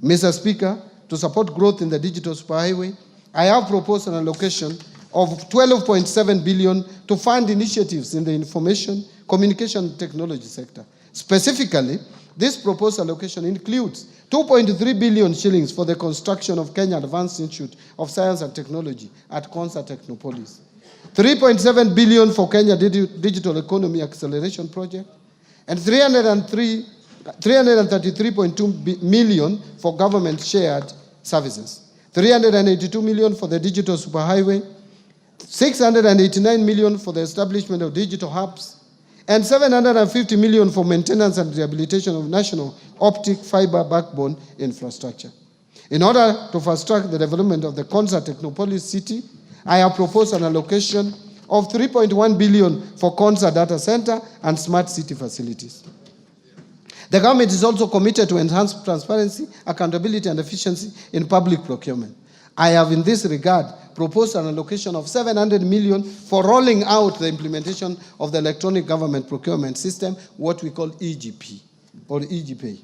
Mr. Speaker, to support growth in the digital superhighway, I have proposed an allocation of 12.7 billion to fund initiatives in the information, communication technology sector. Specifically, this proposed allocation includes 2.3 billion shillings for the construction of Kenya Advanced Institute of Science and Technology at Konza Technopolis, 3.7 billion for Kenya Digital Economy Acceleration Project, and 333.2 million for government shared services, 382 million for the digital superhighway, 689 million for the establishment of digital hubs, and 750 million for maintenance and rehabilitation of national optic fiber backbone infrastructure. In order to fast-track the development of the Konza Technopolis city, I have proposed an allocation of 3.1 billion for Konza data center and smart city facilities. The government is also committed to enhance transparency, accountability, and efficiency in public procurement. I have, in this regard, proposed an allocation of 700 million for rolling out the implementation of the electronic government procurement system, what we call EGP or EGP.